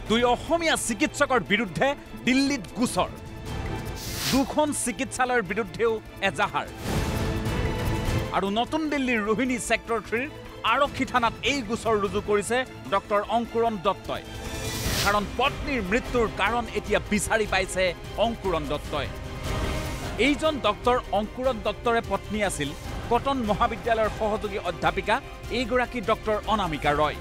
দুই অসমীয়া চিকিৎসকৰ বিৰুদ্ধে দিল্লীত গোচৰ দুখন চিকিৎসালয়ৰ বিৰুদ্ধেও এজাহাৰ আৰু নতুন দিল্লীৰ ৰোহিণী ছেক্টৰ 3 আৰক্ষী থানাত এই গোচৰ ৰুজু কৰিছে ডক্টৰ অংকুৰণ দত্তই কাৰণ পত্নীৰ মৃত্যুৰ কাৰণ এতিয়া বিচাৰি পাইছে অংকুৰণ দত্তই এইজন ডক্টৰ অংকুৰণ দত্তৰে পত্নী আছিল কটন মহাবিদ্যালয়ৰ সহযোগী অধ্যাপিকা এইগৰাকী ডক্টৰ অনামিকা ৰয়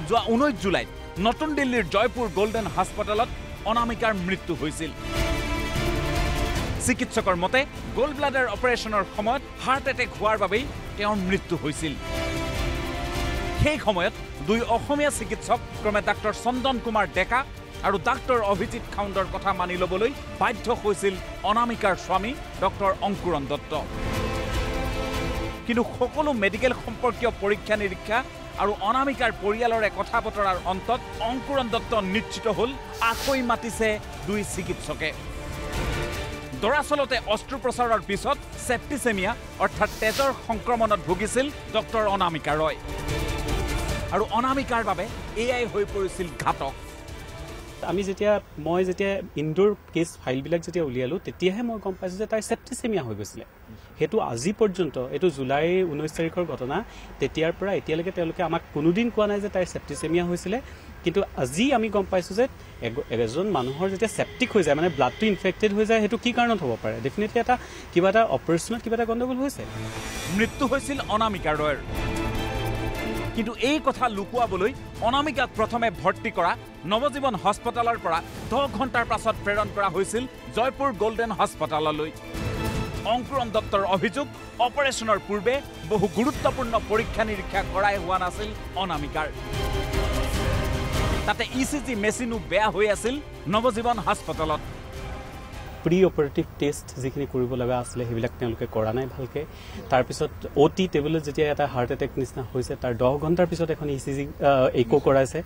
যোৱা 19 জুলাইত নতুন দিল্লীৰ জয়পুৰ গোল্ডেন হাস্পতালত অনামিকাৰ মৃত্যু হৈছিল চিকিৎসকৰ মতে গোল ব্লাডাৰ অপাৰেশ্যনৰ সময়ত হাৰ্ট এটেক হোৱাৰ বাবেই তেওঁৰ মৃত্যু হৈছিল সেই সময়ত দুই অসমীয়া চিকিৎসক ক্ৰমে ডাক্তৰ চন্দন কুমাৰ ডেকা আৰু ডাক্তৰ অভিজিত খাউণ্ডৰ কথা মানি ল'বলৈ বাধ্য হৈছিল অনামিকাৰ স্বামী ডক্তৰ অংকুৰণ দত্ত কিন্তু সকলো মেডিকেল সম্পৰ্কীয় পৰীক্ষা নিৰীক্ষা আৰু অনামিকাৰ পৰিয়ালৰে কথা বতৰাৰ অন্তত অংকুৰণ দত্ত নিশ্চিত হ'ল আকৈ মাতিছে দুই চিকিৎসকে দৰাচলতে অস্ত্ৰোপচাৰৰ পিছত সেপ্টিসেমিয়া অৰ্থাৎ তেজৰ সংক্ৰমণত ভুগিছিল ডক্টৰ অনামিকা ৰয় আৰু অনামিকাৰ বাবে এআই হৈ পৰিছিল ঘাতক আমি মই যেতিয়া ইনডোৰ কেছ ফাইলবিলাক যেতিয়া উলিয়ালো তেতিয়াহে মই গম পাইছো যে তাই সেপ্টিসেমিয়া হৈ গৈছিল হেতু আজি পৰ্যন্ত এটো জুলাই 19 তাৰিখৰ ঘটনা তেতিয়াৰ পৰা এতিয়ালৈকে তেওঁলোকে আমাক কোনোদিন কোৱা নাই যে তাই সেপ্টিসেমিয়া হৈছিল কিন্তু আজি আমি গম পাইছো যে এজন মানুহৰ যেতিয়া সেপ্টিক হৈ যায় মানে ব্লাডটো ইনফেক্টেড হৈ যায় হেতু কি কাৰণত হ'ব পাৰে ডেফিনেটলি এটা কিবা এটা অপাৰেশ্যনত কিবা এটা গণ্ডগোল হৈছে মৃত্যু হৈছিল অনামিকা ৰয়ৰ কিন্তু এই কথা লুকুৱাবলৈ অনামিকাক প্ৰথমে ভৰ্তি কৰা নৱজীৱন হাস্পতালৰ পৰা 10 ঘণ্টাৰ পাছত প্ৰেৰণ কৰা হৈছিল জয়পুৰ গোল্ডেন হাস্পতাললৈ অংকুৰণ দত্তৰ অভিযোগ অপাৰেশ্যনৰ পূৰ্বে বহু গুৰুত্বপূৰ্ণ পৰীক্ষা নিৰীক্ষা কৰাই হোৱা নাছিল অনামিকাৰ তাতে ইচিজি মেচিনো বেয়া হৈ আছিল নৱজীৱন হাস্পতালত প্ৰি অপাৰেটিভ টেষ্ট যিখিনি কৰিব লগা আছিল হেবিলাক তেওঁলোকে কৰা নাই ভালকে তাৰ পিছত ওটি টেবুলত যেতিয়া এটা হাৰ্ট এটেক নিচিনা হৈছে তাৰ 10 ঘণ্টাৰ পিছত এখন ইচিজি ইকো কৰাইছে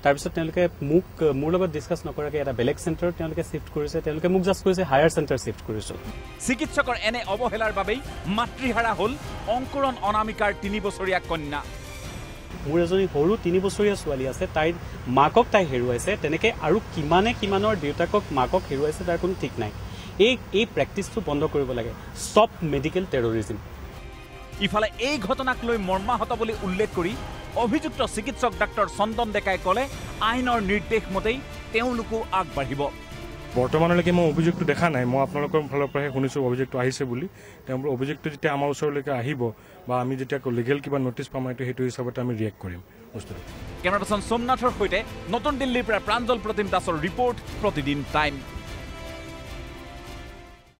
তাৰ পিছত তেওঁলোকে মোৰ লগত ডিসকাস নকৰাকে এটা বেলেগ চেণ্টাৰ তেওঁলোকে শিফট কৰিছে তেওঁলোকে মোক জাস্ট কৈছে হায়াৰ চেণ্টাৰ শিফট কৰিছো চিকিৎসকৰ এনে অৱহেলাৰ বাবেই মাতৃহাৰা হ'ল অংকুৰণ অনামিকাৰ 3 বছৰীয়া কন্যা মোৰ এজনী সৰু 3 বছৰীয়া ছোৱালী আছে তাইৰ মাকক তাই হেৰুৱাইছে তেনেকে আৰু কিমানৰ দেউতাকক মাকক হেৰুৱাইছে তাৰ কোনো ঠিক নাই এই প্ৰেক্টিছটো বন্ধ কৰিব লাগে ষ্টপ মেডিকেল টেৰৰিজম ইফালে এই ঘটনাক লৈ মৰ্মাহত বুলি উল্লেখ কৰি অভিযুক্ত চিকিৎসক ডাক্তৰ চন্দন ডেকাই ক'লে আইনৰ নিৰ্দেশ মতেই তেওঁলোকো আগবাঢ়িব বৰ্তমানলৈকে মই অভিযোগটো দেখা নাই মই আপোনালোকৰ ফালৰ পৰা শুনিছো অভিযোগটো আহিছে বুলি তেওঁৰ অভিযোগটো যেতিয়া আমাৰ ওচৰলৈকে আহিব বা আমি যেতিয়া লিগেল কিবা নোটিছ পাম সেইটো হিচাপত আমি ৰিয়েক্ট কৰিম বস্তুটো কেমেৰা পাৰ্চন সোমনাথৰ সৈতে নতুন দিল্লীৰ পৰা প্ৰাঞ্জল প্ৰতিম দাসৰ ৰিপৰ্ট প্ৰতিদিন টাইম